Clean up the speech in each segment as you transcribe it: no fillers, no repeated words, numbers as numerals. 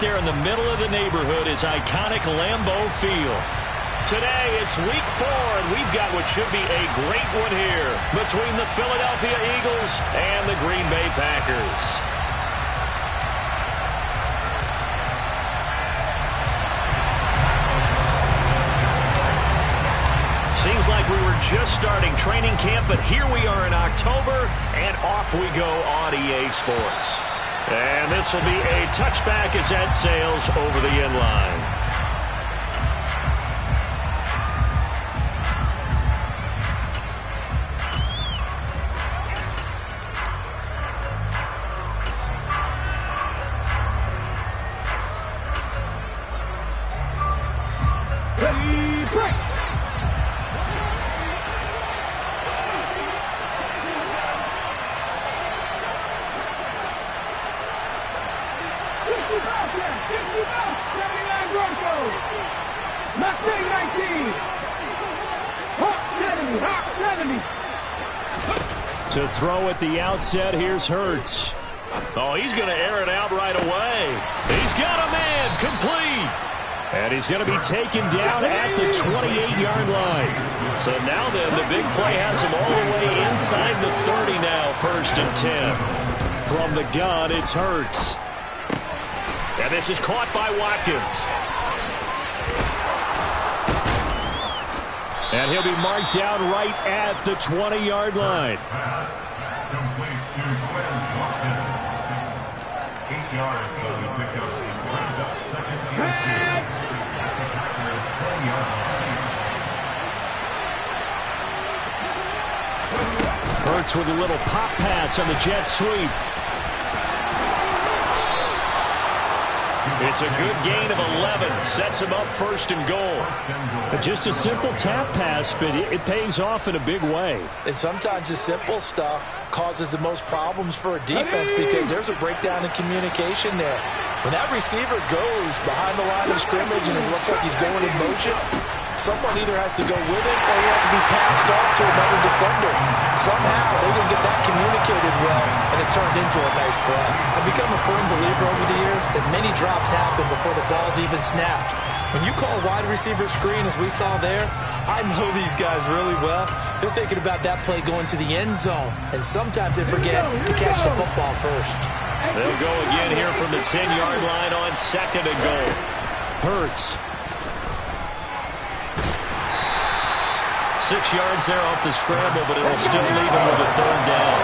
there in the middle of the neighborhood is iconic Lambeau Field. Today, it's week 4, and we've got what should be a great one here between the Philadelphia Eagles and the Green Bay Packers. Seems like we were just starting training camp, but here we are in October, and off we go on EA Sports. And this will be a touchback as that sails over the end line. To throw at the outset, here's Hurts. Oh, he's going to air it out right away. He's got a man, complete. And he's going to be taken down at the 28-yard line. So now then, the big play has him all the way inside the 30 now, 1st and 10. From the gun, it's Hurts. And this is caught by Watkins. And he'll be marked down right at the 20-yard line. Hurts with a little pop pass on the jet sweep. It's a good gain of 11. Sets him up 1st and goal. Just a simple tap pass, but it pays off in a big way. And sometimes the simple stuff causes the most problems for a defense because there's a breakdown in communication there. When that receiver goes behind the line of scrimmage and it looks like he's going in motion, someone either has to go with it or he has to be passed off to another defender. Somehow they didn't get that communicated well, and it turned into a nice play. I've become a firm believer over the years that many drops happen before the ball's even snapped. When you call a wide receiver screen, as we saw there, I know these guys really well. They're thinking about that play going to the end zone, and sometimes they forget to catch the football first. They'll go again here from the 10-yard line on 2nd and goal. Hurts. 6 yards there off the scramble, but it'll still leave him with a 3rd down.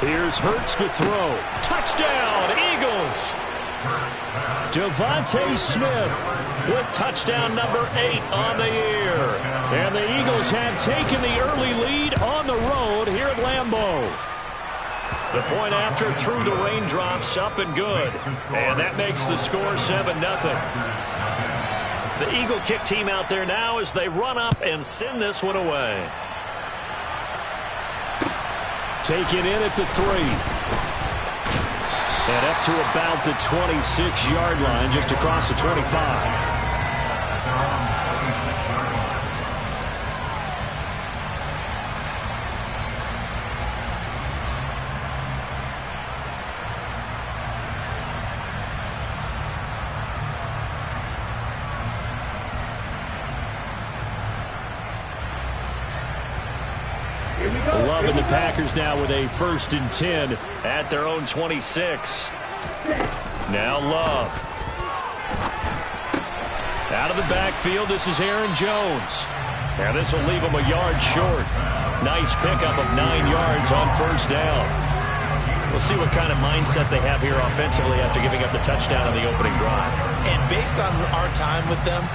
Here's Hurts to throw. Touchdown, Eagles! Devontae Smith with touchdown number 8 on the year. And the Eagles have taken the early lead on the road here at Lambeau. The point after through the raindrops, up and good. And that makes the score 7-0. The Eagle kick team out there now as they run up and send this one away. Take it in at the 3. And up to about the 26-yard line, just across the 25. Loving the Packers now with a 1st and 10 at their own 26. Now Love. Out of the backfield, this is Aaron Jones. And this will leave him a yard short. Nice pickup of 9 yards on 1st down. We'll see what kind of mindset they have here offensively after giving up the touchdown on the opening drive. And based on our time with them,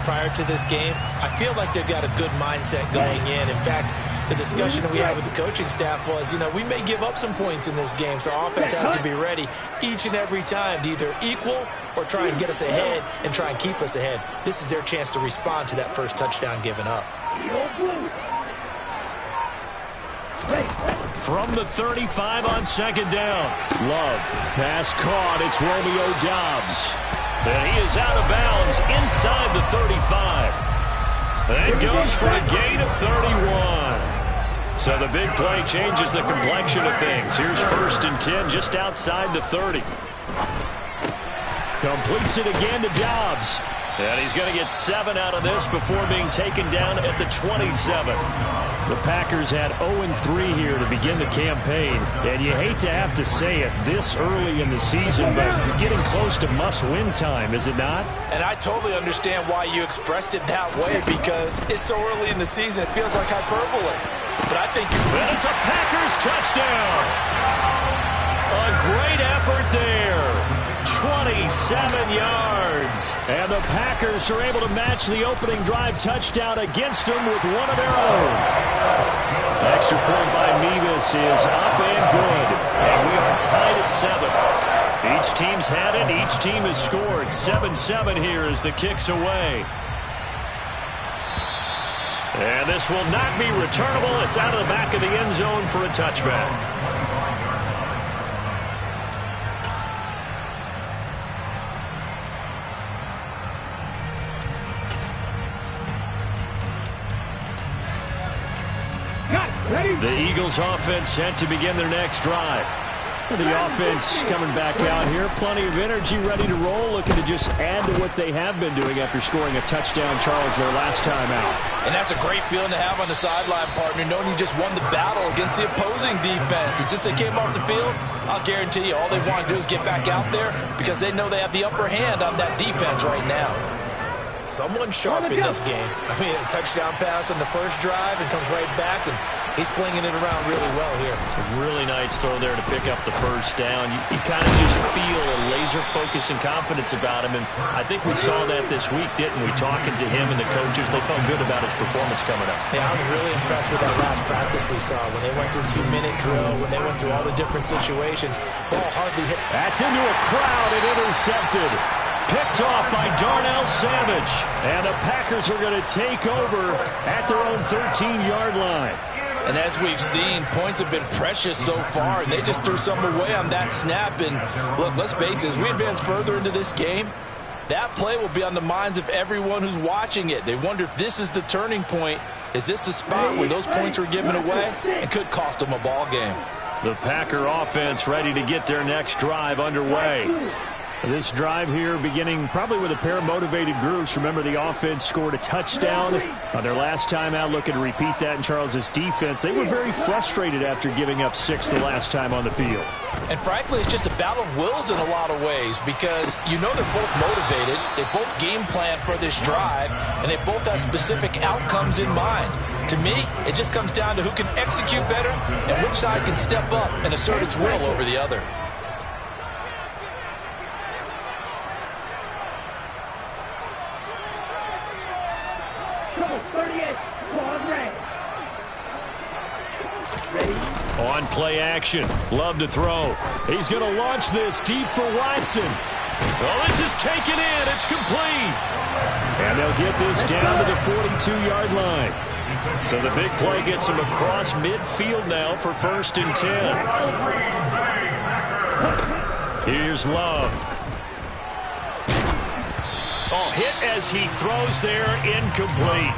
prior to this game, I feel like they've got a good mindset going in. In fact, the discussion that we had with the coaching staff was, we may give up some points in this game, so our offense has to be ready each and every time to either equal or try and get us ahead and try and keep us ahead. This is their chance to respond to that first touchdown given up. From the 35 on 2nd down. Love. Pass caught. It's Romeo Doubs. And he is out of bounds inside the 35. That goes for a gain of 31. So the big play changes the complexion of things. Here's 1st and 10 just outside the 30. Completes it again to Dobbs. And he's going to get 7 out of this before being taken down at the 27. The Packers had 0-3 here to begin the campaign. And you hate to have to say it this early in the season, but you're getting close to must-win time, is it not? And I totally understand why you expressed it that way, because it's so early in the season, it feels like hyperbole. But I think and it's a Packers touchdown. A great effort there. 27 yards. And the Packers are able to match the opening drive touchdown against them with one of their own. Extra point by Mevis is up and good. And we are tied at 7. Each team's had it. Each team has scored. 7-7 here as the kick's away. And this will not be returnable. It's out of the back of the end zone for a touchback. The Eagles offense set to begin their next drive. The offense coming back out here. Plenty of energy, ready to roll, looking to just add to what they have been doing after scoring a touchdown, Charles, their last time out. And that's a great feeling to have on the sideline, partner, knowing you just won the battle against the opposing defense. And since they came off the field, I'll guarantee you all they want to do is get back out there because they know they have the upper hand on that defense right now. Someone sharp in this game. I mean, a touchdown pass on the first drive and comes right back, and he's flinging it around really well here. A really nice throw there to pick up the first down. You kind of just feel a laser focus and confidence about him, and I think we saw that this week, didn't we? Talking to him and the coaches, they felt good about his performance coming up. Yeah, I was really impressed with that last practice we saw when they went through 2-minute drill, when they went through all the different situations. Ball hardly hit. That's into a crowd and intercepted. Picked off by Darnell Savage. And the Packers are going to take over at their own 13-yard line. And as we've seen, points have been precious so far, and they just threw some away on that snap. And look, let's face it, as we advance further into this game, that play will be on the minds of everyone who's watching it. They wonder if this is the turning point. Is this the spot where those points were given away? It could cost them a ball game. The Packer offense ready to get their next drive underway. This drive here beginning probably with a pair of motivated groups. Remember, the offense scored a touchdown on their last time out, looking to repeat that in Charles's defense. They were very frustrated after giving up 6 the last time on the field. And frankly, it's just a battle of wills in a lot of ways because you know they're both motivated. They both game plan for this drive, and they both have specific outcomes in mind. To me, it just comes down to who can execute better and which side can step up and assert its will over the other. On play action, Love to throw. He's going to launch this deep for Watson. Oh, this is taken in. It's complete. And they'll get this down to the 42-yard line. So the big play gets him across midfield now for 1st and 10. Here's Love. Oh, hit as he throws there, incomplete.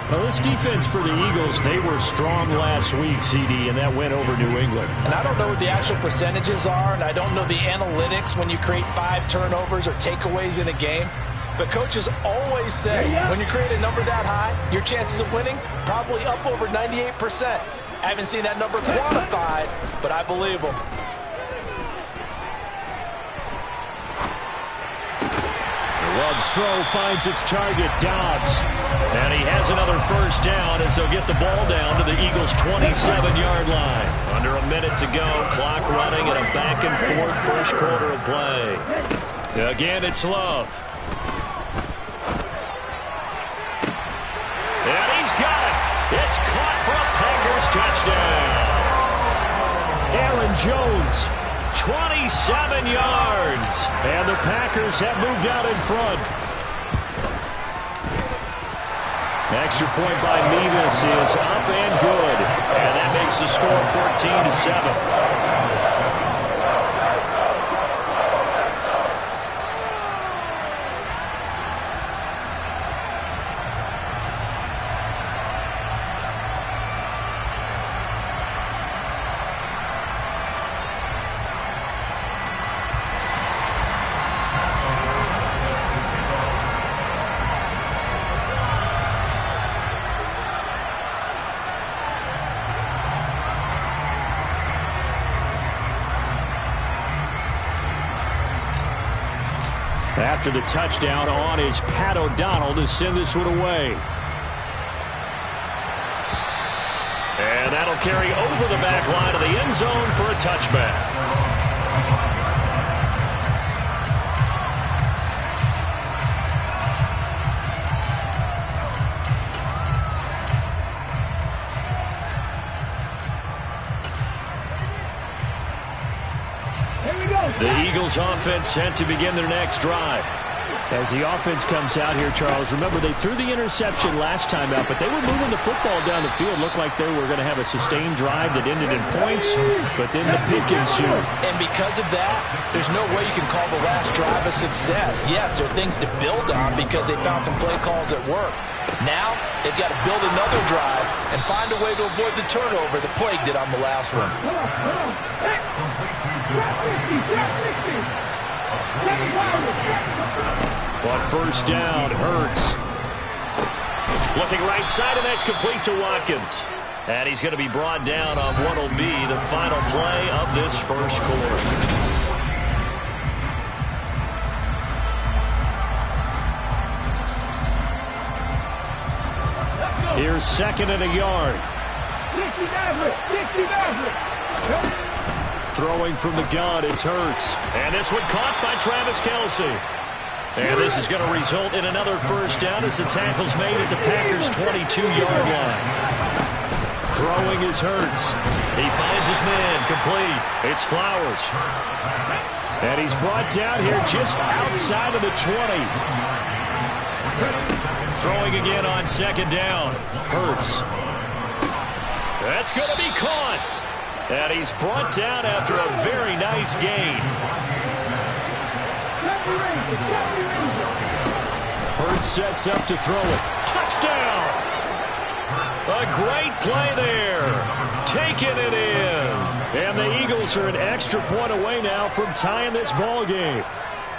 Well, this defense for the Eagles, they were strong last week, CD, and that went over New England. And I don't know what the actual percentages are, and I don't know the analytics when you create 5 turnovers or takeaways in a game. But coaches always say when you create a number that high, your chances of winning probably up over 98%. I haven't seen that number quantified, but I believe them. Love's throw finds its target, Dobbs. And he has another first down as they'll get the ball down to the Eagles' 27-yard line. Under a minute to go, clock running, and a back-and-forth first quarter of play. Again, it's Love. And he's got it. It's caught for a Packers touchdown. Aaron Jones, 27 yards. And the Packers have moved out in front. Extra point by Mevis is up and good. And that makes the score 14-7. After the touchdown on is Pat O'Donnell to send this one away. And that'll carry over the back line of the end zone for a touchback. The Eagles offense set to begin their next drive. As the offense comes out here, Charles, remember they threw the interception last time out, but they were moving the football down the field. Looked like they were going to have a sustained drive that ended in points, but then the pick ensued. And because of that, there's no way you can call the last drive a success. Yes, there are things to build on because they found some play calls that work. Now, they've got to build another drive and find a way to avoid the turnover the plague did on the last one. But first down, Hurts. Looking right side, and that's complete to Watkins. And he's going to be brought down on what will be the final play of this first quarter. Here's second and a yard. Throwing from the gun, it's Hurts. And this one caught by Travis Kelce. And this is going to result in another first down as the tackle's made at the Packers' 22-yard line. Throwing is Hurts. He finds his man, complete. It's Flowers. And he's brought down here just outside of the 20. Throwing again on second down. Hurts. That's going to be caught. And he's brought down after a very nice gain. Hurts sets up to throw it. Touchdown! A great play there. Taking it in. And the Eagles are an extra point away now from tying this ball game.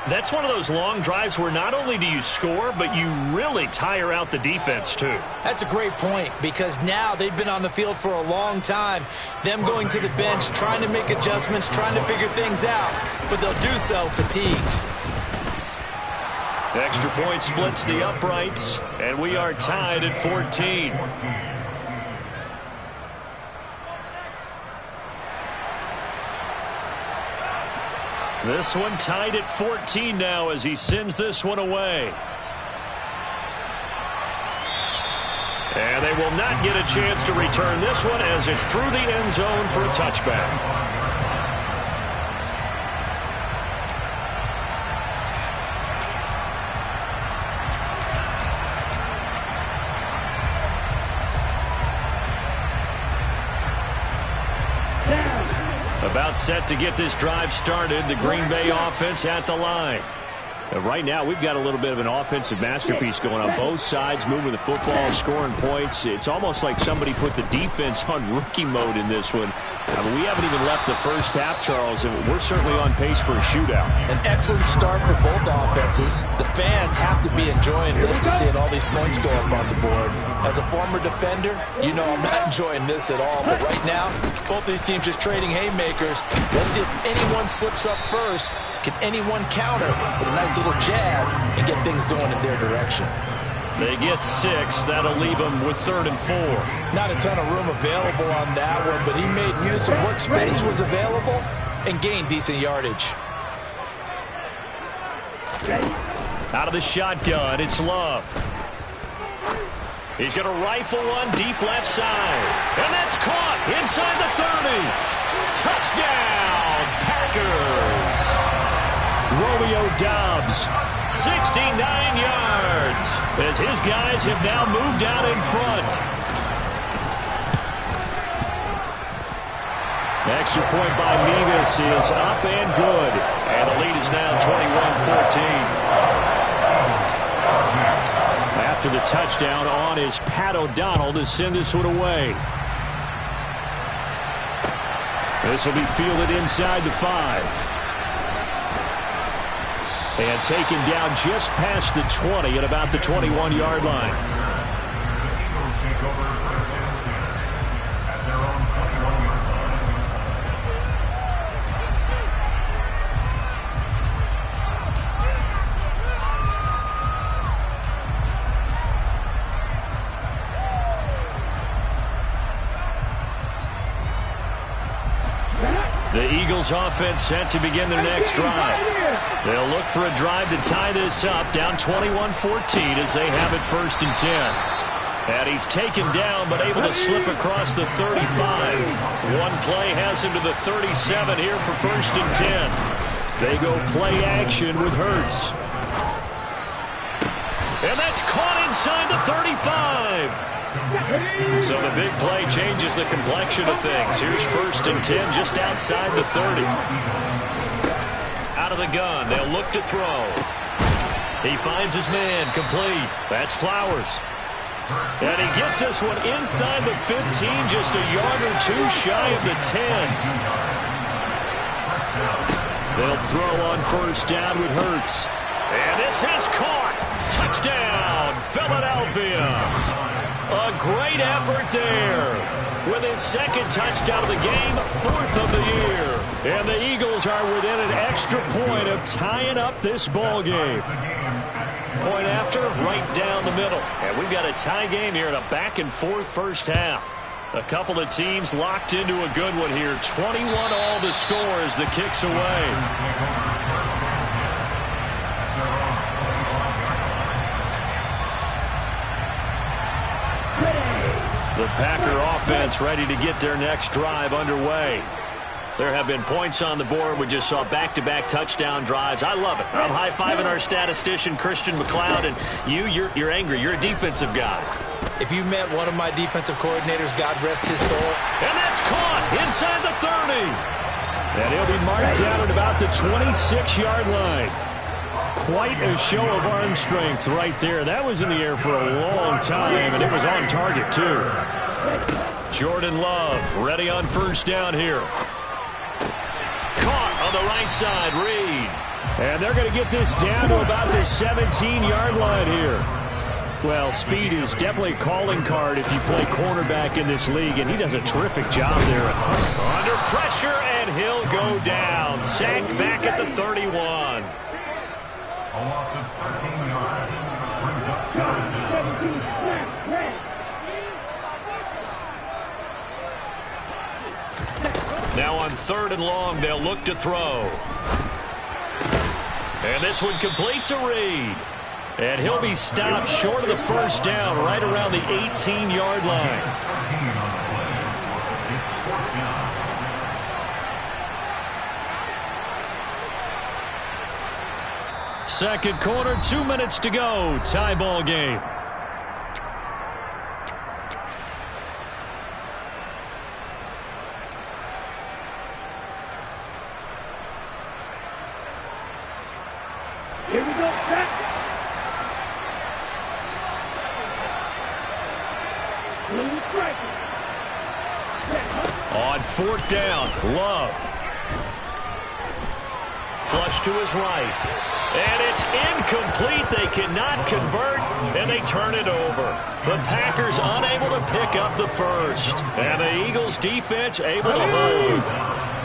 That's one of those long drives where not only do you score, but you really tire out the defense, too. That's a great point because now they've been on the field for a long time. Them going to the bench, trying to make adjustments, trying to figure things out, but they'll do so fatigued. Extra point splits the uprights, and we are tied at 14. This one tied at 14 now as he sends this one away. And they will not get a chance to return this one as it's through the end zone for a touchback. About set to get this drive started. The Green Bay offense at the line. Right now, we've got a little bit of an offensive masterpiece going on both sides, moving the football, scoring points. It's almost like somebody put the defense on rookie mode in this one. I mean, we haven't even left the first half, Charles, and we're certainly on pace for a shootout. An excellent start for both offenses. The fans have to be enjoying this to seeing all these points go up on the board. As a former defender, you know I'm not enjoying this at all. But right now, both these teams just trading haymakers. Let's see if anyone slips up first. Can anyone counter with a nice little jab and get things going in their direction? They get 6. That'll leave them with 3rd and 4. Not a ton of room available on that one, but he made use of what space was available and gained decent yardage. Out of the shotgun, it's Love. He's going to rifle one deep left side. And that's caught inside the 30. Touchdown, Packers. Romeo Doubs, 69 yards, as his guys have now moved out in front. Extra point by Nevis is up and good, and the lead is now 21-14. After the touchdown, on is Pat O'Donnell to send this one away. This will be fielded inside the 5. And taken down just past the 20 at about the 21-yard line. Eagles offense set to begin their next drive. They'll look for a drive to tie this up, down 21-14 as they have it 1st and 10. And he's taken down but able to slip across the 35. One play has him to the 37 here for 1st and 10. They go play action with Hurts. And that's caught inside the 35. So the big play changes the complexion of things. Here's 1st and 10 just outside the 30. Out of the gun, they'll look to throw. He finds his man, complete. That's Flowers. And he gets this one inside the 15, just a yard or two shy of the 10. They'll throw on 1st down with Hurts. And this is caught. Touchdown, Philadelphia. A great effort there. With his 2nd touchdown of the game, 4th of the year. And the Eagles are within an extra point of tying up this ball game. Point after, right down the middle. And we've got a tie game here in a back-and-forth first half. A couple of teams locked into a good one here. 21-all the score as the kick's away. The Packer offense ready to get their next drive underway. There have been points on the board. We just saw back-to-back touchdown drives. I love it. I'm high-fiving our statistician, Christian McLeod, and you're angry. You're a defensive guy. If you met one of my defensive coordinators, God rest his soul. And that's caught inside the 30. And he'll be marked down at about the 26-yard line. Quite a show of arm strength right there. That was in the air for a long time, and it was on target, too. Jordan Love ready on 1st down here. Caught on the right side, Reed. And they're going to get this down to about the 17-yard line here. Well, speed is definitely a calling card if you play cornerback in this league, and he does a terrific job there. Under pressure, and he'll go down. Sacked back at the 31. A loss of 13 yards. Brings up 9. Now on 3rd and long, they'll look to throw. And this one complete to Reed. And he'll be stopped short of the 1st down, right around the 18-yard line. Second quarter, 2 minutes to go. Tie ball game. Here we go. Back. On 4th down, Love. Flush to his right. And it's incomplete. They cannot convert, and they turn it over. The Packers unable to pick up the 1st. And the Eagles defense able to hold.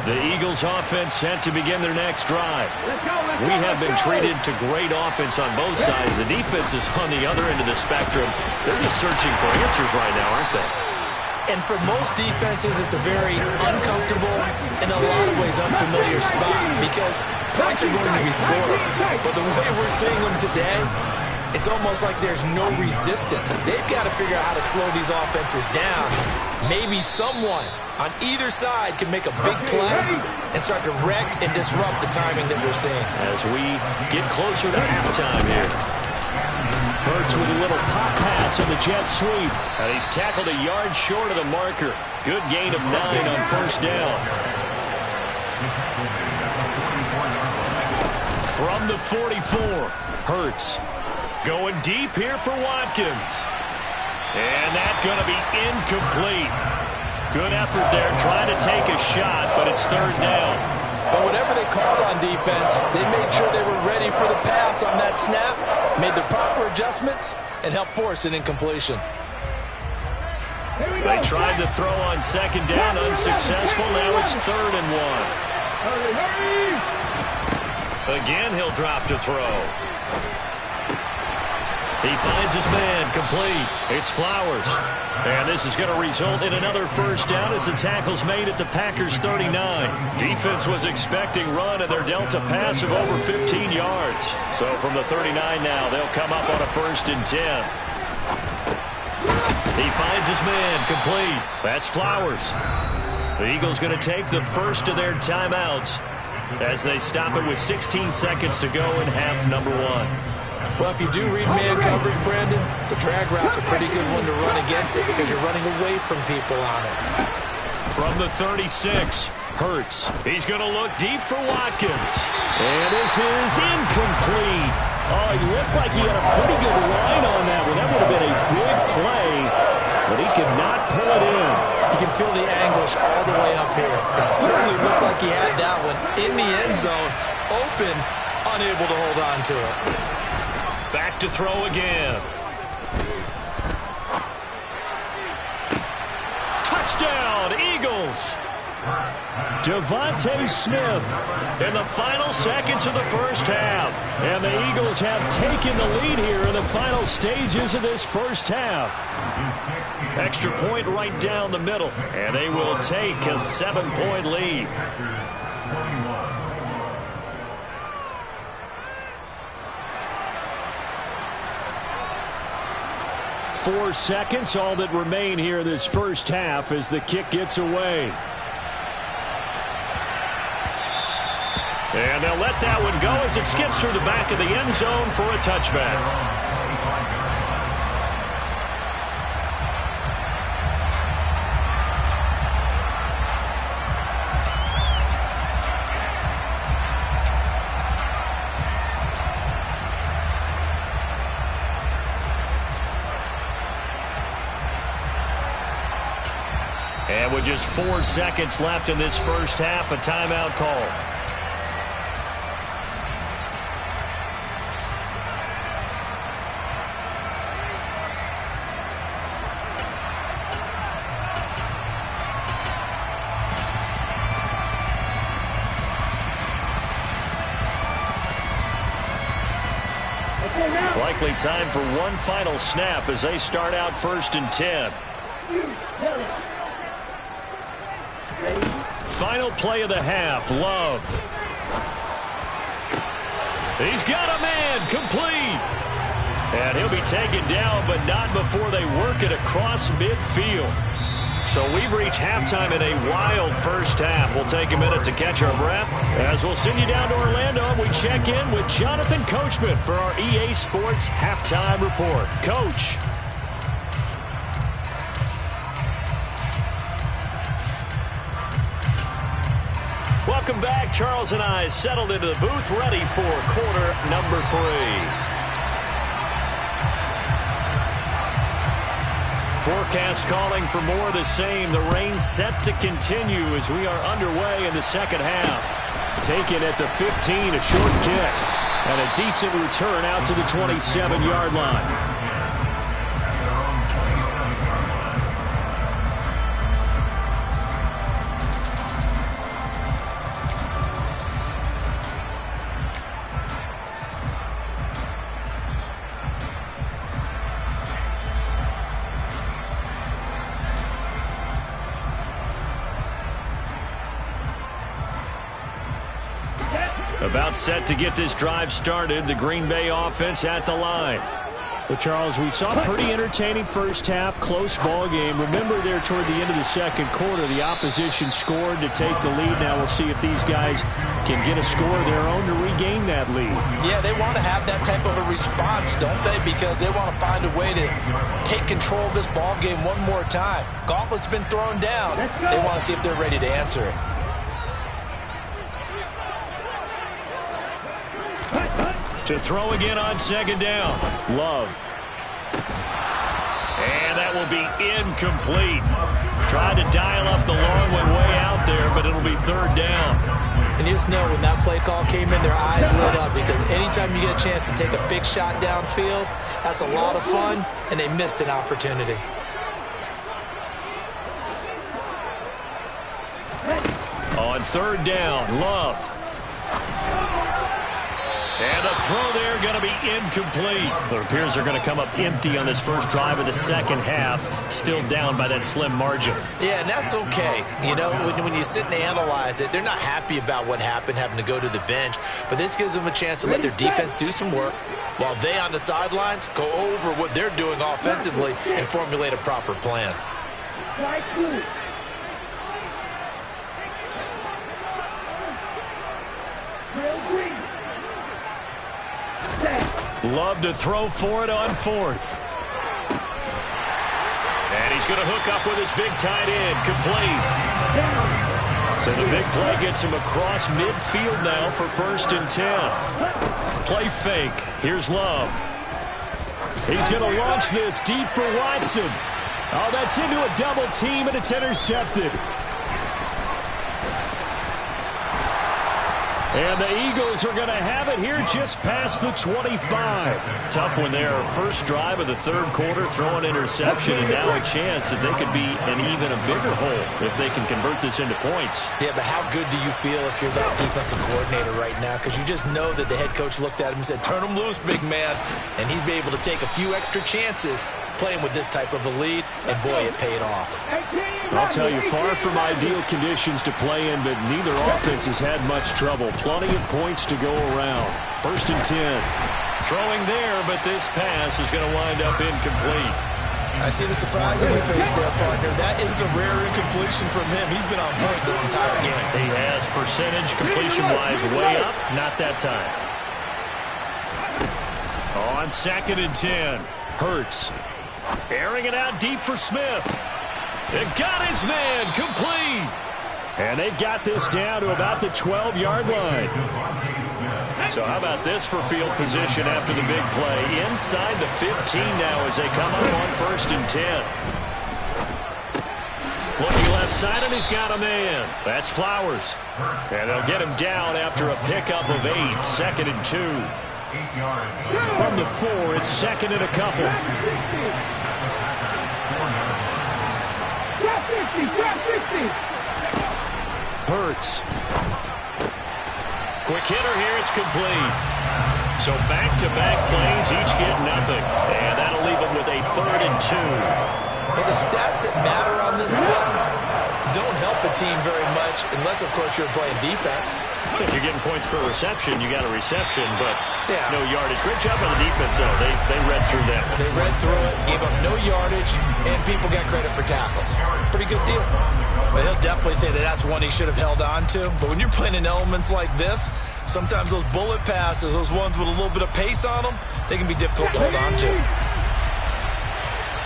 The Eagles offense set to begin their next drive. We have been treated to great offense on both sides. The defense is on the other end of the spectrum. They're just searching for answers right now, aren't they? And for most defenses, it's a very uncomfortable, in a lot of ways, unfamiliar spot because points are going to be scored. But the way we're seeing them today, it's almost like there's no resistance. They've got to figure out how to slow these offenses down. Maybe someone on either side can make a big play and start to wreck and disrupt the timing that we're seeing. As we get closer to halftime here. Hurts with a little pop pass on the jet sweep. And he's tackled a yard short of the marker. Good gain of 9 on 1st down. From the 44, Hurts going deep here for Watkins. And that's going to be incomplete. Good effort there trying to take a shot, but it's 3rd down. But whatever they called on defense, they made sure they were ready for the pass on that snap, made the proper adjustments, and helped force an incompletion. They tried to throw on 2nd down, unsuccessful. Now it's 3rd and 1. Again, he'll drop to throw. He finds his man, complete. It's Flowers. And this is going to result in another first down as the tackle's made at the Packers' 39. Defense was expecting run, and they're dealt a pass of over 15 yards. So from the 39 now, they'll come up on a 1st and 10. He finds his man, complete. That's Flowers. The Eagles going to take the first of their timeouts as they stop it with 16 seconds to go in half number 1. Well, if you do read man coverage, Brandon, the drag route's a pretty good one to run against it because you're running away from people on it. From the 36, Hurts. He's going to look deep for Watkins. And this is incomplete. Oh, he looked like he had a pretty good line on that one. That would have been a big play, but he could not pull it in. You can feel the anguish all the way up here. It certainly looked like he had that one in the end zone, open, unable to hold on to it. Back to throw again. Touchdown, Eagles. Devontae Smith in the final seconds of the first half. And the Eagles have taken the lead here in the final stages of this first half. Extra point right down the middle. And they will take a 7-point lead. 4 seconds, all that remain here in this first half as the kick gets away. And they'll let that one go as it skips through the back of the end zone for a touchback. And with just 4 seconds left in this first half, a timeout call. Likely time for one final snap as they start out 1st and 10. Final play of the half, Love. He's got a man, complete. And he'll be taken down, but not before they work it across midfield. So we've reached halftime in a wild first half. We'll take a minute to catch our breath as we'll send you down to Orlando and we check in with Jonathan Coachman for our EA Sports Halftime Report. Coach. Welcome back. Charles and I settled into the booth, ready for quarter number 3. Forecast calling for more of the same. The rain set to continue as we are underway in the second half. Taken at the 15, a short kick. And a decent return out to the 27-yard line. About set to get this drive started. The Green Bay offense at the line. Well, Charles, we saw a pretty entertaining first half, close ball game. Remember there toward the end of the second quarter, the opposition scored to take the lead. Now we'll see if these guys can get a score of their own to regain that lead. Yeah, they want to have that type of a response, don't they? Because they want to find a way to take control of this ball game one more time. Gauntlet's been thrown down. They want to see if they're ready to answer it. To throw again on second down. Love. And that will be incomplete. Tried to dial up the long one way out there, but it'll be third down. And you just know when that play call came in, their eyes lit up because anytime you get a chance to take a big shot downfield, that's a lot of fun, and they missed an opportunity. On third down, Love. And the throw there going to be incomplete. It appears they're going to come up empty on this first drive of the second half, still down by that slim margin. Yeah, and that's okay. You know, when you sit and analyze it, they're not happy about what happened, having to go to the bench. But this gives them a chance to let their defense do some work while they on the sidelines go over what they're doing offensively and formulate a proper plan. Strike two. Real green. Love to throw for it on fourth. And he's going to hook up with his big tight end, complete. So the big play gets him across midfield now for 1st and 10. Play fake. Here's Love. He's going to launch this deep for Watson. Oh, that's into a double team, and it's intercepted. And the Eagles are going to have it here just past the 25. Tough one there. First drive of the third quarter, throw an interception, and now a chance that they could be in even a bigger hole if they can convert this into points. Yeah, but how good do you feel if you're that defensive coordinator right now? Because you just know that the head coach looked at him and said, turn him loose, big man. And he'd be able to take a few extra chances playing with this type of a lead, and boy, it paid off. I'll tell you, far from ideal conditions to play in, but neither offense has had much trouble. Plenty of points to go around. 1st and 10. Throwing there, but this pass is going to wind up incomplete. I see the surprise in your face there, partner. That is a rare incompletion from him. He's been on point this entire game. He has percentage completion-wise way up. Not that time. On 2nd and 10. Hurts. Airing it out deep for Smith. They got his man complete. And they've got this down to about the 12-yard line. So how about this for field position after the big play? Inside the 15 now as they come up on 1st and 10. Looking left side, and he's got a man. That's Flowers. And they'll get him down after a pickup of 8. 2nd and 2. From the 4, it's 2nd and a couple. Drop 50, drop 50. Hurts. Quick hitter here, it's complete. So back-to-back plays, each get nothing. And that'll leave them with a 3rd and 2. Well, the stats that matter on this play don't help a team very much unless, of course, you're playing defense. If you're getting points per reception, you got a reception, but no yardage. Great job on the defense, though. They read through that. They read through it, gave up no yardage, and people got credit for tackles. Pretty good deal. But he'll definitely say that that's one he should have held on to. But when you're playing in elements like this, sometimes those bullet passes, those ones with a little bit of pace on them, they can be difficult to hold on to.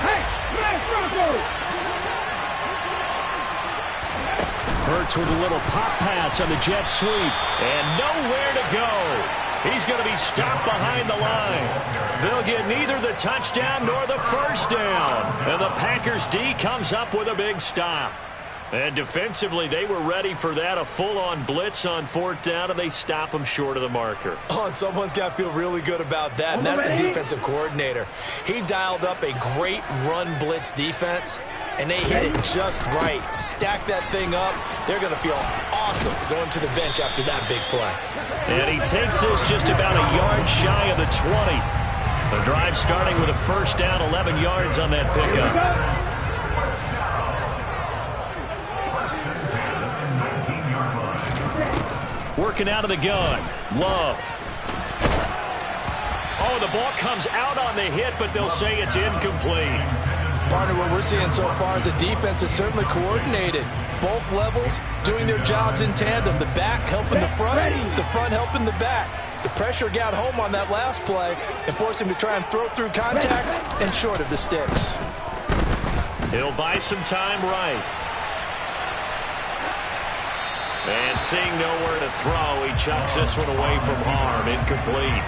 Hey, smash Broncos! Hurts with a little pop pass on the jet sweep. And nowhere to go. He's going to be stopped behind the line. They'll get neither the touchdown nor the first down. And the Packers D comes up with a big stop. And defensively, they were ready for that, a full-on blitz on 4th down, and they stop them short of the marker. Oh, and someone's got to feel really good about that, and that's the defensive coordinator. He dialed up a great run blitz defense, and they hit it just right. Stack that thing up. They're going to feel awesome going to the bench after that big play. And he takes this just about a yard shy of the 20. The drive starting with a first down, 11 yards on that pickup. Working out of the gun. Love. Oh, the ball comes out on the hit, but they'll say it's incomplete. Partner, what we're seeing so far is a defense that's certainly coordinated. Both levels doing their jobs in tandem. The back helping the front helping the back. The pressure got home on that last play and forced him to try and throw through contact and short of the sticks. He'll buy some time right. And seeing nowhere to throw, he chucks this one away from harm. Incomplete.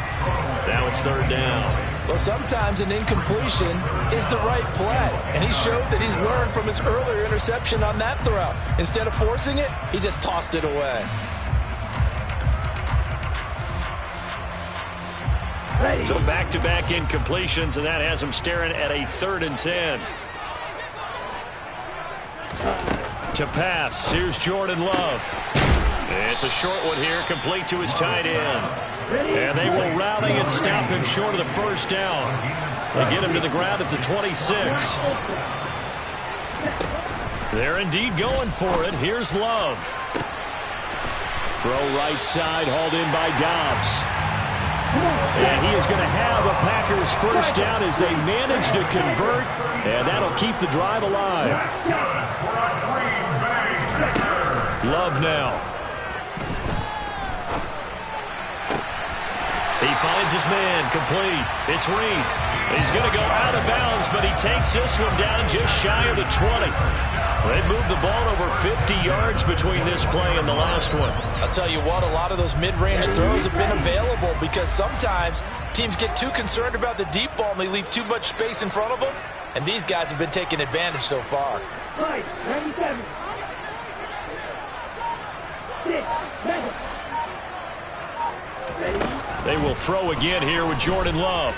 Now it's 3rd down. Well, sometimes an incompletion is the right play. And he showed that he's learned from his earlier interception on that throw. Instead of forcing it, he just tossed it away. So back-to-back incompletions, and that has him staring at a 3rd and 10. To pass, here's Jordan Love. It's a short one here, complete to his tight end. And they will rally and stop him short of the first down. They get him to the ground at the 26. They're indeed going for it. Here's Love. Throw right side, hauled in by Dobbs. And he is going to have a Packers first down as they manage to convert, and that'll keep the drive alive. Love now. He finds his man, complete. It's Reed. He's going to go out of bounds, but he takes this one down just shy of the 20. They moved the ball over 50 yards between this play and the last one. I'll tell you what, a lot of those mid-range throws have been available because sometimes teams get too concerned about the deep ball and they leave too much space in front of them, and these guys have been taking advantage so far. 97. 6, 7. They will throw again here with Jordan Love.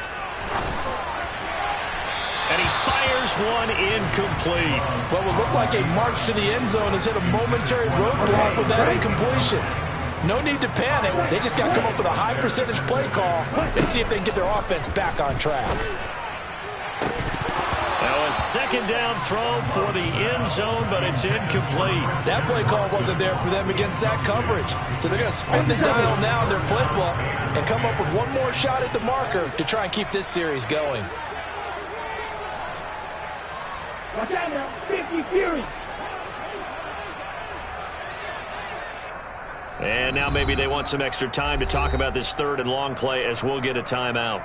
And he fires one incomplete. What will look like a march to the end zone has hit a momentary roadblock with that incompletion. No need to panic. They just got to come up with a high percentage play call and see if they can get their offense back on track. Now a second down throw for the end zone, but it's incomplete. That play call wasn't there for them against that coverage. So they're going to spin the dial now in their playbook and come up with one more shot at the marker to try and keep this series going. Watch out now. 50 Fury. And now maybe they want some extra time to talk about this third and long play as we'll get a timeout.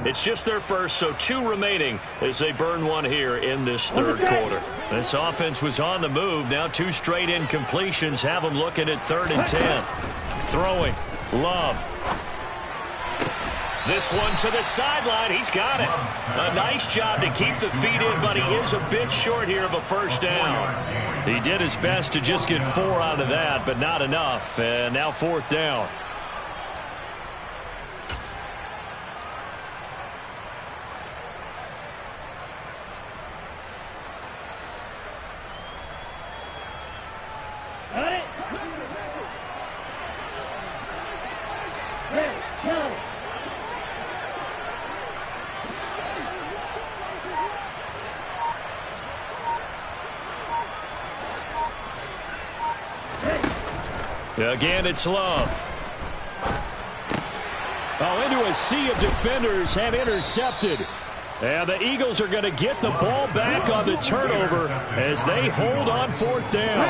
It's just their first, so 2 remaining as they burn one here in this third quarter. This offense was on the move. Now 2 straight incompletions have them looking at 3rd and 10. Throwing. Love. This one to the sideline. He's got it. A nice job to keep the feet in, but he is a bit short here of a first down. He did his best to just get 4 out of that, but not enough. And now 4th down. Again, it's Love. Oh, into a sea of defenders and intercepted. And the Eagles are going to get the ball back on the turnover as they hold on 4th down.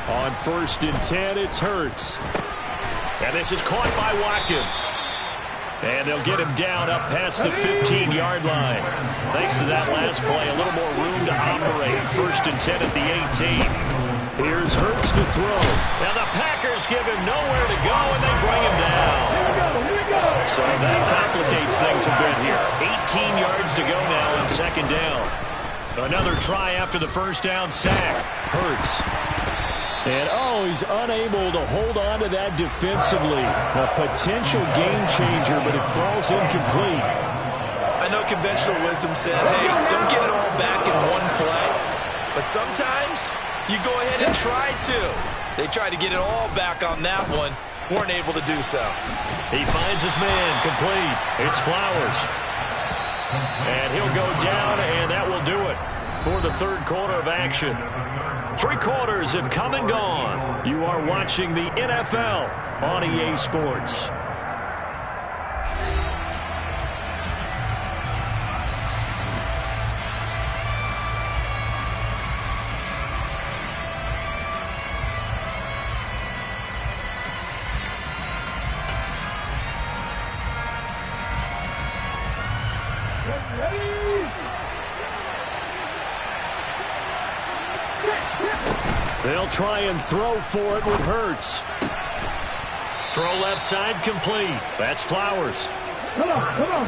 On 1st and 10, it's Hurts. And this is caught by Watkins. And they'll get him down up past the 15-yard line. Thanks to that last play, a little more room to operate. 1st and 10 at the 18. Here's Hurts to throw. Now the Packers give him nowhere to go, and they bring him down. So that complicates things a bit here. 18 yards to go now on 2nd down. Another try after the first down sack. Hurts. And, oh, he's unable to hold on to that defensively. A potential game changer, but it falls incomplete. I know conventional wisdom says, hey, don't get it all back in one play. But sometimes you go ahead and try to. They tried to get it all back on that one. Weren't able to do so. He finds his man, complete. It's Flowers. And he'll go down, and that will do it for the third quarter of action. 3 quarters have come and gone. You are watching the NFL on EA Sports. They'll try and throw for it with Hurts. Throw left side complete. That's Flowers.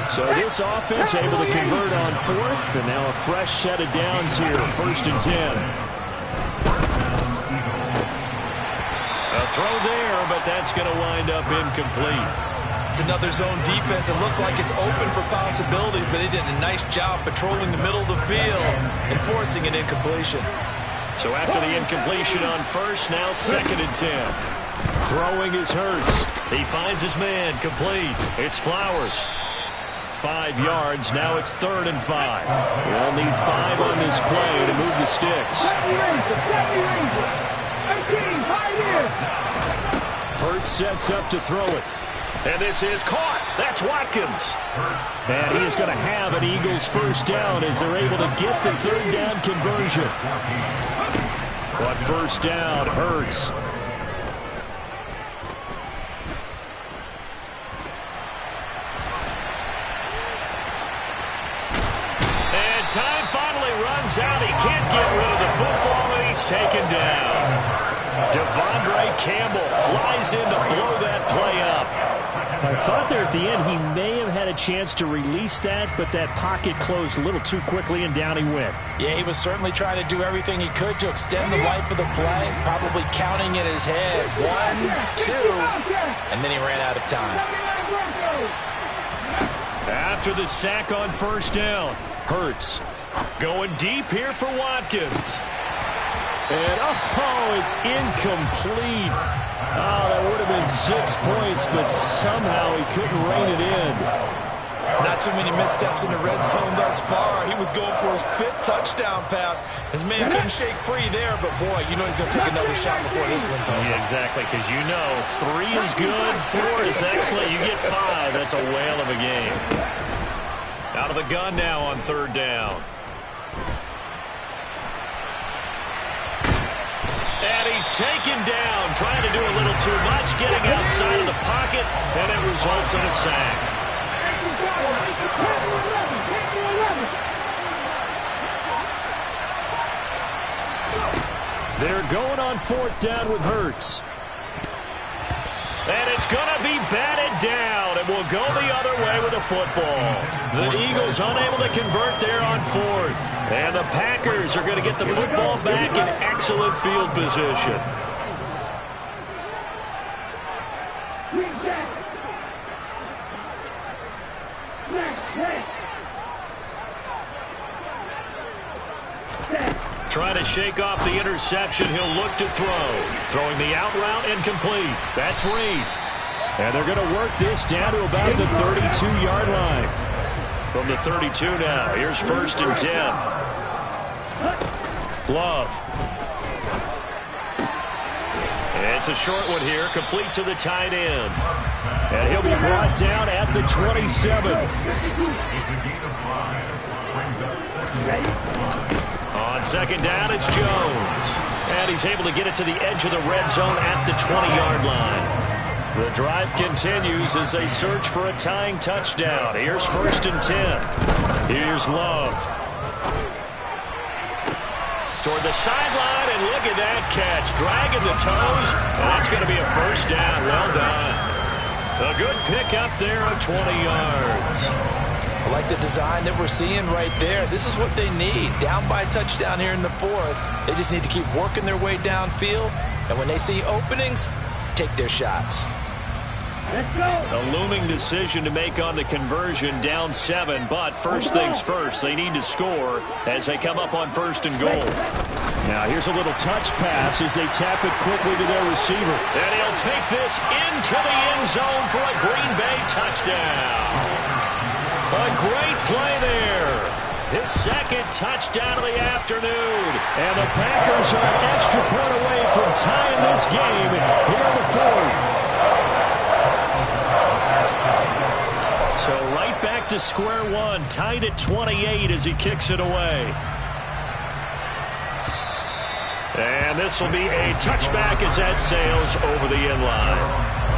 So this offense able to convert on 4th, and now a fresh set of downs here, 1st and 10. A throw there, but that's going to wind up incomplete. It's another zone defense. It looks like it's open for possibilities, but they did a nice job patrolling the middle of the field and forcing an incompletion. So after the incompletion on first, now 2nd and 10. Throwing is Hurts. He finds his man, complete. It's Flowers. 5 yards, now it's 3rd and 5. They'll need 5 on this play to move the sticks. Hurts sets up to throw it. And this is caught. That's Watkins. And he is going to have an Eagles first down as they're able to get the 3rd down conversion. But first down, Hurts. And time finally runs out. He can't get rid of the football, and he's taken down. Devondre Campbell flies in to blow that play up. I thought there at the end he may have had a chance to release that, but that pocket closed a little too quickly, and down he went. Yeah, he was certainly trying to do everything he could to extend the life of the play, probably counting in his head. 1, 2, and then he ran out of time. After the sack on first down, Hurts going deep here for Watkins. And, it's incomplete. Oh, that would have been 6 points, but somehow he couldn't rein it in. Not too many missteps in the red zone thus far. He was going for his 5th touchdown pass. His man couldn't shake free there, but, boy, you know he's going to take another shot before this one's over. Yeah, exactly, because you know 3 is good, 4 is excellent. You get 5. That's a whale of a game. Out of the gun now on 3rd down. And he's taken down, trying to do a little too much, getting outside of the pocket, and it results in a sack. They're going on 4th down with Hurts. And it's going to be batted down, and will go the other way with the football. The Eagles unable to convert there on 4th. And the Packers are going to get the football back in excellent field position. Trying to shake off the interception. He'll look to throw. Throwing the out route incomplete. That's Reed. And they're going to work this down to about the 32-yard line. From the 32 now, here's 1st and 10. Love. It's a short one here, complete to the tight end. And he'll be brought down at the 27. On 2nd down, it's Jones. And he's able to get it to the edge of the red zone at the 20-yard line. The drive continues as they search for a tying touchdown. Here's 1st and 10. Here's Love. Toward the sideline, and look at that catch. Dragging the toes, and that's going to be a first down. Well done. A good pickup there of 20 yards. I like the design that we're seeing right there. This is what they need. Down by a touchdown here in the 4th. They just need to keep working their way downfield. And when they see openings, take their shots. Let's go. A looming decision to make on the conversion, down 7. But first things first, they need to score as they come up on 1st and goal. Now here's a little touch pass as they tap it quickly to their receiver. And he'll take this into the end zone for a Green Bay touchdown. A great play there. His 2nd touchdown of the afternoon. And the Packers are an extra point away from tying this game here in the 4th. So right back to square one, tied at 28 as he kicks it away. And this will be a touchback as that sails over the end line.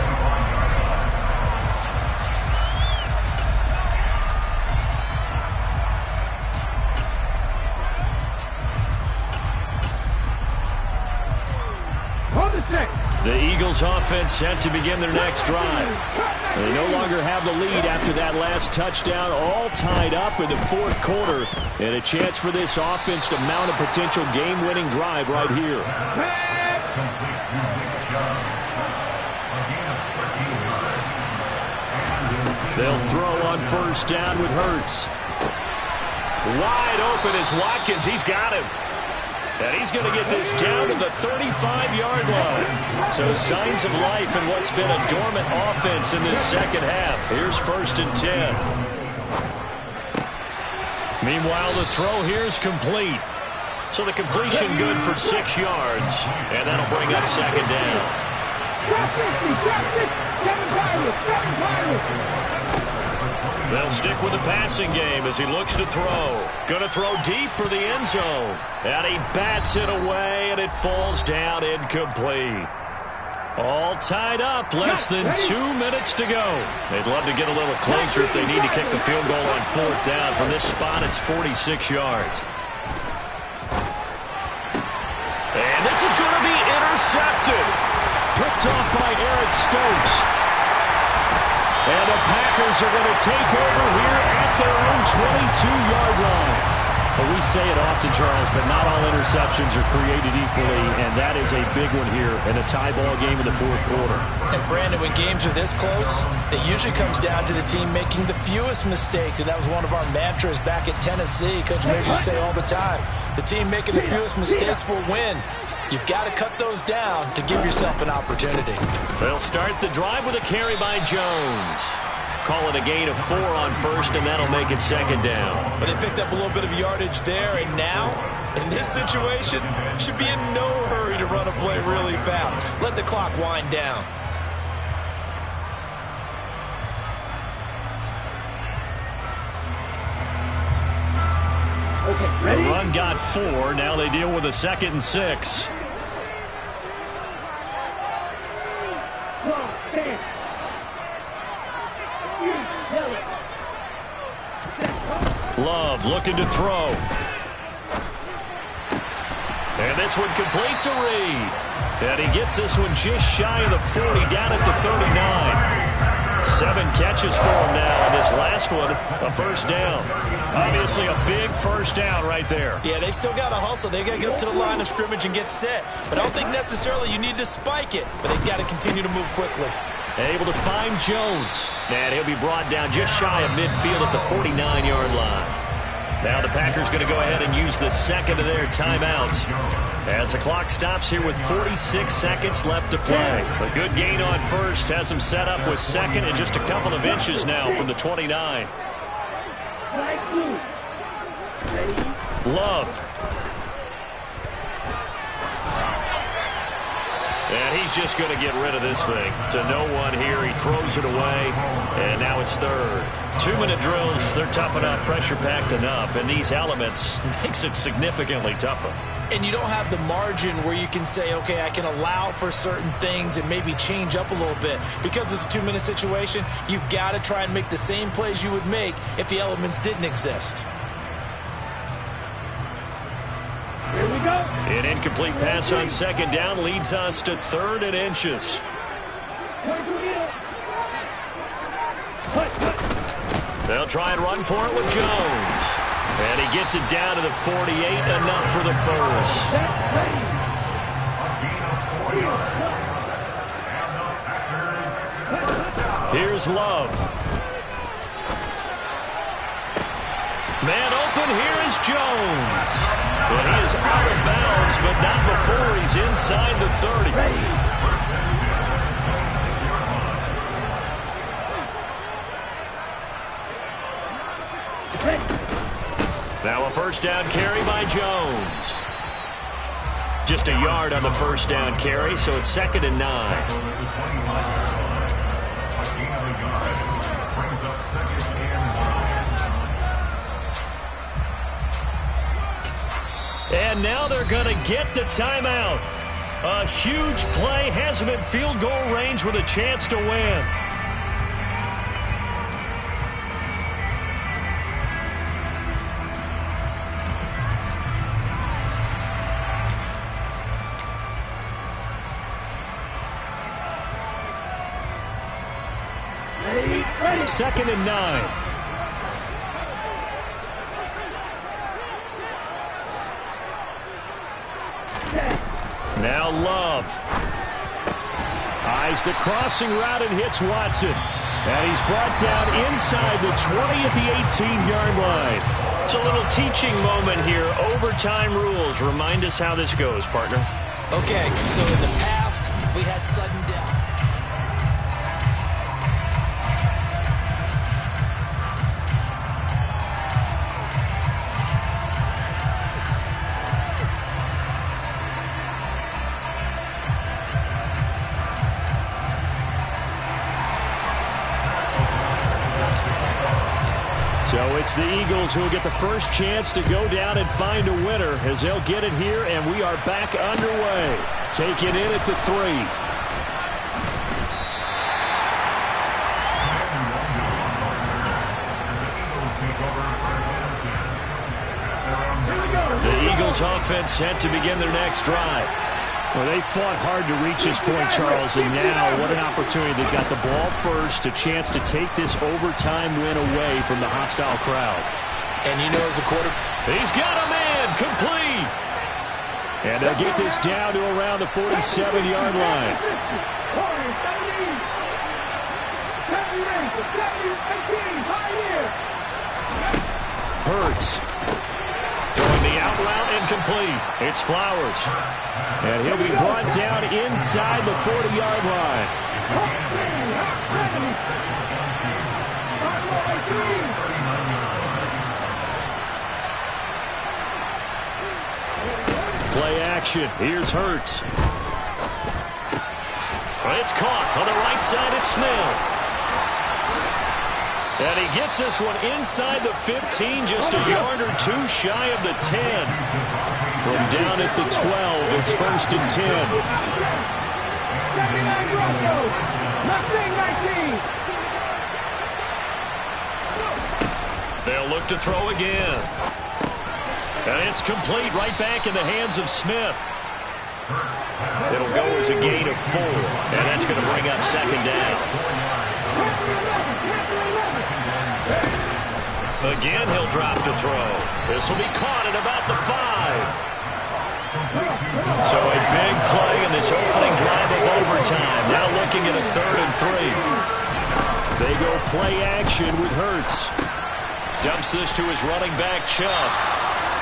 The Eagles offense set to begin their next drive. They no longer have the lead after that last touchdown, all tied up in the 4th quarter, and a chance for this offense to mount a potential game-winning drive right here. They'll throw on first down with Hurts. Wide open is Watkins. He's got him. And he's going to get this down to the 35-yard line. So signs of life in what's been a dormant offense in this second half. Here's 1st and 10. Meanwhile, the throw here is complete. So the completion good for 6 yards. And that'll bring up 2nd down. They'll stick with the passing game as he looks to throw. Going to throw deep for the end zone. And he bats it away, and it falls down incomplete. All tied up, less than 2 minutes to go. They'd love to get a little closer if they need to kick the field goal on 4th down. From this spot, it's 46 yards. And this is going to be intercepted. Picked off by Eric Stokes. And the Packers are going to take over here at their own 22-yard line. Well, we say it often, Charles, but not all interceptions are created equally, and that is a big one here in a tie ball game in the 4th quarter. And, Brandon, when games are this close, it usually comes down to the team making the fewest mistakes, and that was one of our mantras back at Tennessee. Coach Mears used to say all the time, the team making the fewest mistakes will win. You've got to cut those down to give yourself an opportunity. They'll start the drive with a carry by Jones. Call it a gain of 4 on 1st, and that'll make it 2nd down. But they picked up a little bit of yardage there, and now, in this situation, should be in no hurry to run a play really fast. Let the clock wind down. Okay, ready? The run got 4. Now they deal with a 2nd and 6. Love looking to throw. And this one complete to Reed. And he gets this one just shy of the 40, down at the 39. 7 catches for him now, and this last one, a 1st down. Obviously a big 1st down right there. Yeah, they still got to hustle. They got to get up to the line of scrimmage and get set. But I don't think necessarily you need to spike it, but they've got to continue to move quickly. Able to find Jones. And he'll be brought down just shy of midfield at the 49-yard line. Now the Packers going to go ahead and use the 2nd of their timeouts as the clock stops here with 46 seconds left to play. A good gain on 1st has them set up with 2nd and just a couple of inches now from the 29. Love. And he's just going to get rid of this thing. To no one here. He throws it away. And now it's 3rd. 2-minute drills, they're tough enough, pressure-packed enough. And these elements makes it significantly tougher. And you don't have the margin where you can say, okay, I can allow for certain things and maybe change up a little bit. Because it's a 2-minute situation, you've got to try and make the same plays you would make if the elements didn't exist. Here we go. An incomplete pass on 2nd down leads us to 3rd and inches. They'll try and run for it with Jones. And he gets it down to the 48, enough for the 1st. Here's Love. Man open, here is Jones. And he is out of bounds, but not before he's inside the 30. Now a 1st down carry by Jones. Just a yard on the 1st down carry, so it's 2nd and 9. And now they're going to get the timeout. A huge play has them in field goal range with a chance to win. Ready. 2nd and 9. Now Love. Eyes the crossing route and hits Watson. And he's brought down inside the 20 at the 18-yard line. It's a little teaching moment here. Overtime rules. Remind us how this goes, partner. Okay, so in the past, we had sudden death. So it's the Eagles who will get the first chance to go down and find a winner as they'll get it here, and we are back underway. Take it in at the 3. The Eagles offense set to begin their next drive. Well, they fought hard to reach this point, Charles, and now what an opportunity. They've got the ball first, a chance to take this overtime win away from the hostile crowd. And you know as a quarterback, he's got a man, complete. And they'll get this down to around the 47-yard line. Hurts. Throwing the out route incomplete. It's Flowers. And he'll be brought down inside the 40-yard line. Play action. Here's Hurts. It's caught on the right side. It's Smith. And he gets this one inside the 15, just a yard or two shy of the 10. From down at the 12, it's 1st and 10. They'll look to throw again. And it's complete right back in the hands of Smith. It'll go as a gain of 4, and that's going to bring up 2nd down. Again, he'll drop to throw. This will be caught at about the 5. So a big play in this opening drive of overtime. Now looking at a 3rd and 3. They go play action with Hurts. Dumps this to his running back, Chubb.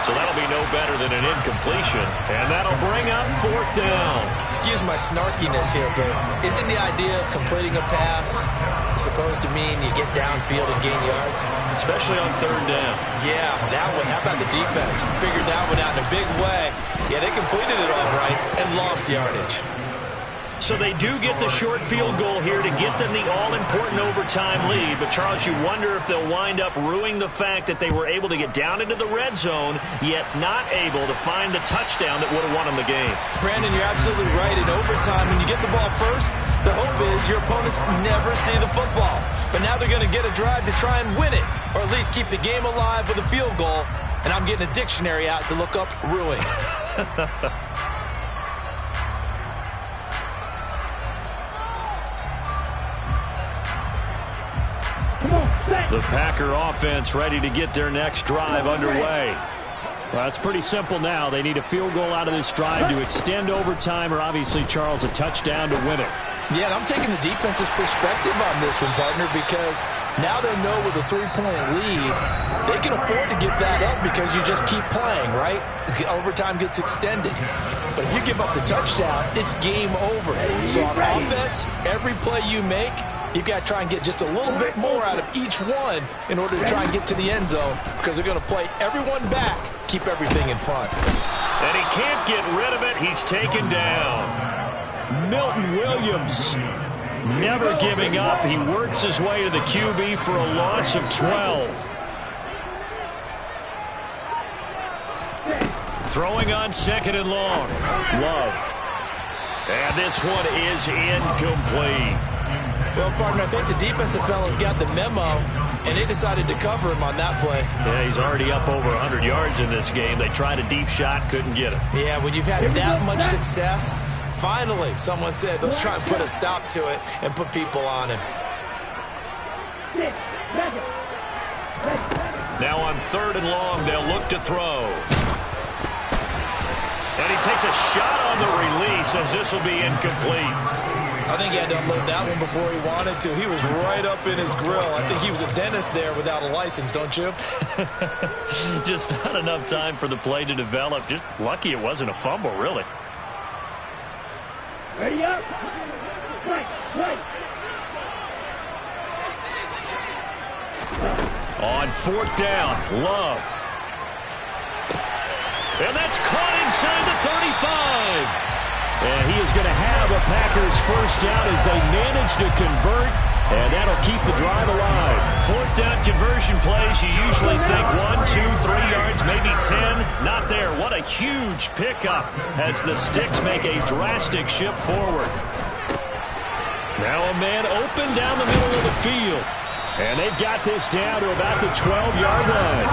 So that'll be no better than an incompletion. And that'll bring up 4th down. Excuse my snarkiness here, but isn't the idea of completing a pass supposed to mean you get downfield and gain yards? Especially on 3rd down. Yeah, that one. How about the defense? Figured that one out in a big way. Yeah, they completed it all right and lost yardage. So they do get the short field goal here to get them the all-important overtime lead. But, Charles, you wonder if they'll wind up ruining the fact that they were able to get down into the red zone, yet not able to find the touchdown that would have won them the game. Brandon, you're absolutely right. In overtime, when you get the ball first, the hope is your opponents never see the football. But now they're going to get a drive to try and win it, or at least keep the game alive with a field goal. And I'm getting a dictionary out to look up ruin. The Packer offense ready to get their next drive underway. Well, it's pretty simple now. They need a field goal out of this drive to extend overtime, or obviously, Charles, a touchdown to win it. Yeah, and I'm taking the defense's perspective on this one, partner, because now they know with a 3-point lead, they can afford to give that up because you just keep playing, right? Overtime gets extended. But if you give up the touchdown, it's game over. So on offense, every play you make, you've got to try and get just a little bit more out of each one in order to try and get to the end zone, because they're going to play everyone back, keep everything in front. And he can't get rid of it. He's taken down. Milton Williams never giving up. He works his way to the QB for a loss of 12. Throwing on 2nd and long. Love. And this one is incomplete. Well, partner, I think the defensive fellas got the memo, and they decided to cover him on that play. Yeah, he's already up over 100 yards in this game. They tried a deep shot, couldn't get it. Yeah, when you've had that much success, finally, someone said, let's try and put a stop to it and put people on him. Now on 3rd and long, they'll look to throw. And he takes a shot on the release as this will be incomplete. I think he had to unload that one before he wanted to. He was right up in his grill. I think he was a dentist there without a license, don't you? Just not enough time for the play to develop. Just lucky it wasn't a fumble, really. Ready up. Right. On 4th down, Love. And that's caught inside the 35. And he is going to have a Packers first down as they manage to convert, and that'll keep the drive alive. 4th down conversion plays, you usually think 1, 2, 3 yards, maybe 10. Not there. What a huge pickup as the Sticks make a drastic shift forward. Now a man open down the middle of the field. And they've got this down to about the 12-yard line.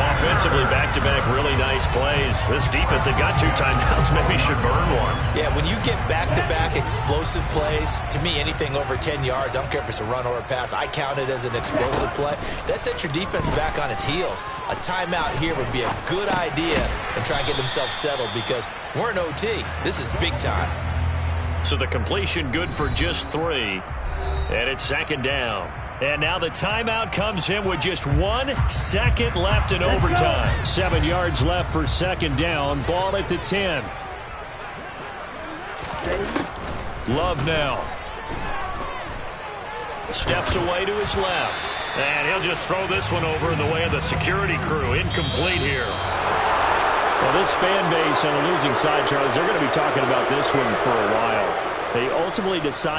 Offensively, back-to-back really nice plays. This defense, they've got 2 timeouts, maybe should burn one. Yeah, when you get back-to-back explosive plays, to me, anything over 10 yards, I don't care if it's a run or a pass, I count it as an explosive play. That sets your defense back on its heels. A timeout here would be a good idea and try and get themselves settled because we're in OT. This is big time. So the completion good for just 3. And it's 2nd down. And now the timeout comes in with just 1 second left in overtime. 7 yards left for 2nd down. Ball at the 10. Love now. Steps away to his left. And he'll just throw this one over in the way of the security crew. Incomplete here. Well, this fan base on the losing side, Charles, they're going to be talking about this one for a while. They ultimately decide